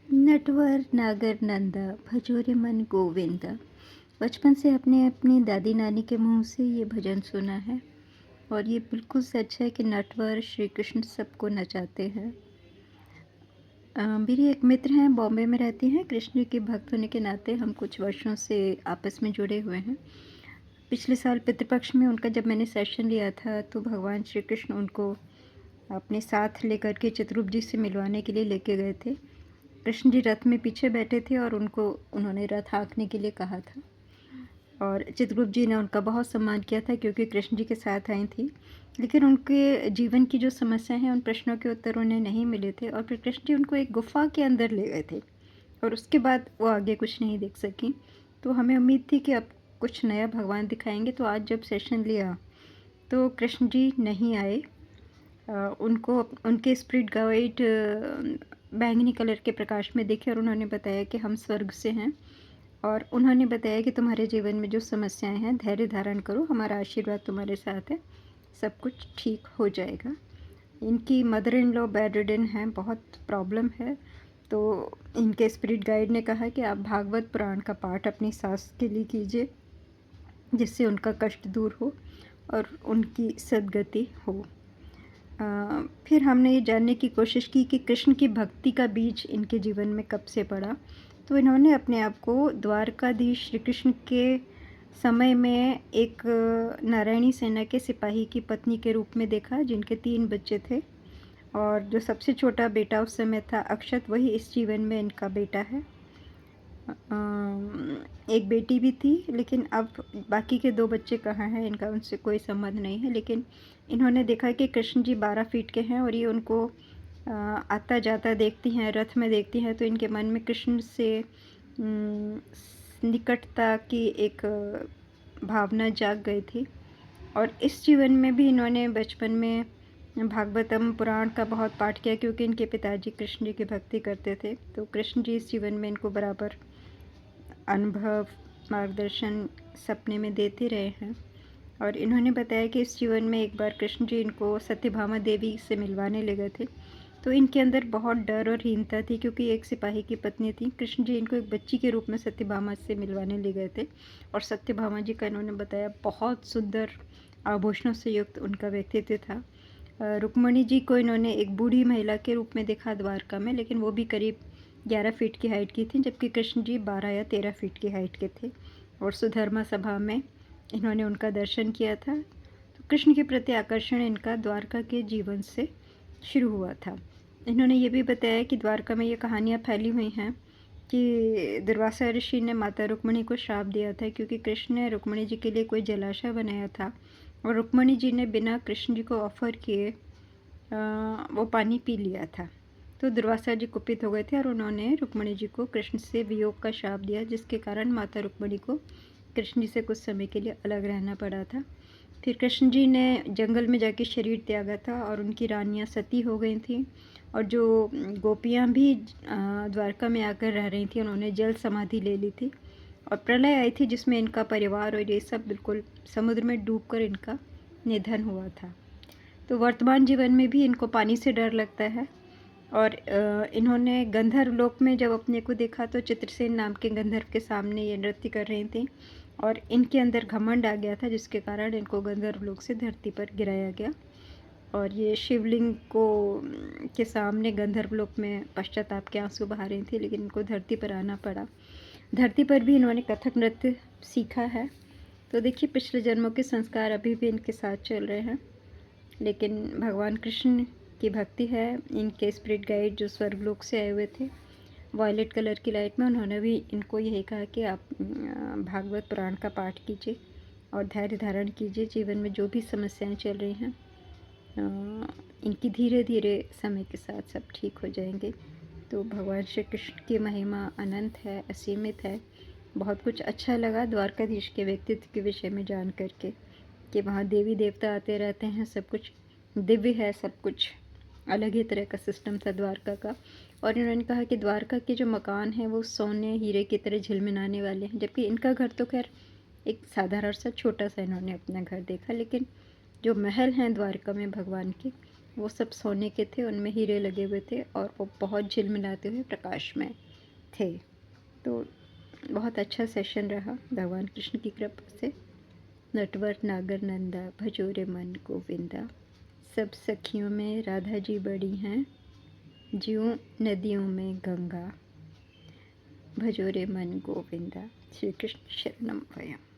नटवर नागर नंदा भजोरे मन गोविंदा। बचपन से अपने अपनी दादी नानी के मुंह से ये भजन सुना है और ये बिल्कुल सच है कि नटवर श्री कृष्ण सबको नचाते हैं। मेरी एक मित्र हैं, बॉम्बे में रहती हैं। कृष्ण जी की भक्त होने के नाते हम कुछ वर्षों से आपस में जुड़े हुए हैं। पिछले साल पितृपक्ष में उनका जब मैंने सेशन लिया था तो भगवान श्री कृष्ण उनको अपने साथ लेकर के चित्ररूप जी से मिलवाने के लिए लेके गए थे। कृष्ण जी रथ में पीछे बैठे थे और उन्होंने रथ हाँकने के लिए कहा था और चित्रगुप्त जी ने उनका बहुत सम्मान किया था क्योंकि कृष्ण जी के साथ आई थी। लेकिन उनके जीवन की जो समस्या है, उन प्रश्नों के उत्तर उन्हें नहीं मिले थे और फिर कृष्ण जी उनको एक गुफा के अंदर ले गए थे और उसके बाद वो आगे कुछ नहीं देख सकी। तो हमें उम्मीद थी कि अब कुछ नया भगवान दिखाएंगे। तो आज जब सेशन लिया तो कृष्ण जी नहीं आए। उनको उनके स्पिरिट गाइड बैंगनी कलर के प्रकाश में दिखे और उन्होंने बताया कि हम स्वर्ग से हैं और उन्होंने बताया कि तुम्हारे जीवन में जो समस्याएं हैं, धैर्य धारण करो, हमारा आशीर्वाद तुम्हारे साथ है, सब कुछ ठीक हो जाएगा। इनकी mother in law bed ridden हैं, बहुत प्रॉब्लम है। तो इनके स्पिरिट गाइड ने कहा कि आप भागवत पुराण का पाठ अपनी सास के लिए कीजिए, जिससे उनका कष्ट दूर हो और उनकी सद्गति हो। फिर हमने ये जानने की कोशिश की कि कृष्ण की भक्ति का बीज इनके जीवन में कब से पड़ा। तो इन्होंने अपने आप को द्वारकाधीश श्री कृष्ण के समय में एक नारायणी सेना के सिपाही की पत्नी के रूप में देखा, जिनके 3 बच्चे थे और जो सबसे छोटा बेटा उस समय था अक्षत, वही इस जीवन में इनका बेटा है। एक बेटी भी थी, लेकिन अब बाकी के 2 बच्चे कहाँ हैं, इनका उनसे कोई संबंध नहीं है। लेकिन इन्होंने देखा कि कृष्ण जी 12 फीट के हैं और ये उनको आता जाता देखती हैं, रथ में देखती हैं, तो इनके मन में कृष्ण से निकटता की एक भावना जाग गई थी। और इस जीवन में भी इन्होंने बचपन में भागवतम पुराण का बहुत पाठ किया क्योंकि इनके पिताजी कृष्ण जी की भक्ति करते थे। तो कृष्ण जी इस जीवन में इनको बराबर अनुभव, मार्गदर्शन सपने में देते रहे हैं। और इन्होंने बताया कि इस जीवन में एक बार कृष्ण जी इनको सत्यभामा देवी से मिलवाने ले गए थे। तो इनके अंदर बहुत डर और हीनता थी क्योंकि एक सिपाही की पत्नी थी। कृष्ण जी इनको एक बच्ची के रूप में सत्यभामा से मिलवाने ले गए थे और सत्यभामा जी का इन्होंने बताया बहुत सुंदर आभूषणों से युक्त उनका व्यक्तित्व था। रुक्मणी जी को इन्होंने एक बूढ़ी महिला के रूप में देखा द्वारका में, लेकिन वो भी करीब 11 फीट की हाइट की थी, जबकि कृष्ण जी 12 या 13 फीट की हाइट के थे। और सुधर्मा सभा में इन्होंने उनका दर्शन किया था। तो कृष्ण के प्रति आकर्षण इनका द्वारका के जीवन से शुरू हुआ था। इन्होंने ये भी बताया कि द्वारका में ये कहानियाँ फैली हुई हैं कि दुर्वासा ऋषि ने माता रुक्मणी को श्राप दिया था क्योंकि कृष्ण ने रुक्मणी जी के लिए कोई जलाशय बनाया था और रुक्मणी जी ने बिना कृष्ण जी को ऑफर किए वो पानी पी लिया था। तो दुर्वासा जी कुपित हो गए थे और उन्होंने रुक्मणी जी को कृष्ण से वियोग का श्राप दिया, जिसके कारण माता रुक्मणी को कृष्ण जी से कुछ समय के लिए अलग रहना पड़ा था। फिर कृष्ण जी ने जंगल में जाके शरीर त्यागा था और उनकी रानियां सती हो गई थीं और जो गोपियां भी द्वारका में आकर रह रही थी, उन्होंने जल समाधि ले ली थी और प्रलय आई थी जिसमें इनका परिवार और ये सब बिल्कुल समुद्र में डूबकर इनका निधन हुआ था। तो वर्तमान जीवन में भी इनको पानी से डर लगता है और इन्होंने गंधर्व लोक में जब अपने को देखा तो चित्रसेन नाम के गंधर्व के सामने ये नृत्य कर रही थी और इनके अंदर घमंड आ गया था, जिसके कारण इनको गंधर्व लोक से धरती पर गिराया गया और ये शिवलिंग को के सामने गंधर्व लोक में पश्चाताप के आंसू बहा रही थी, लेकिन इनको धरती पर आना पड़ा। धरती पर भी इन्होंने कथक नृत्य सीखा है। तो देखिए, पिछले जन्मों के संस्कार अभी भी इनके साथ चल रहे हैं, लेकिन भगवान कृष्ण की भक्ति है। इनके स्पिरिट गाइड जो स्वर्गलोक से आए हुए थे वॉयलेट कलर की लाइट में, उन्होंने भी इनको यही कहा कि आप भागवत पुराण का पाठ कीजिए और धैर्य धारण कीजिए। जीवन में जो भी समस्याएं चल रही हैं इनकी धीरे धीरे समय के साथ सब ठीक हो जाएंगे। तो भगवान श्री कृष्ण की महिमा अनंत है, असीमित है। बहुत कुछ अच्छा लगा द्वारकाधीश के व्यक्तित्व के विषय में जान करके कि वहाँ देवी देवता आते रहते हैं, सब कुछ दिव्य है, सब कुछ अलग ही तरह का सिस्टम था द्वारका का। और इन्होंने कहा कि द्वारका के जो मकान हैं वो सोने हीरे की तरह झिलमिलाने वाले हैं, जबकि इनका घर तो खैर एक साधारण सा छोटा सा इन्होंने अपना घर देखा, लेकिन जो महल हैं द्वारका में भगवान के, वो सब सोने के थे, उनमें हीरे लगे हुए थे और वो बहुत झिलमिलाते हुए प्रकाश में थे। तो बहुत अच्छा सेशन रहा भगवान कृष्ण की कृपा से। नटवर नागर नंदा भजोरे मन गोविंदा, सब सखियों में राधा जी बड़ी हैं, ज्यों नदियों में गंगा, भजोरे मन गोविंदा। श्री कृष्ण शरणम वयम।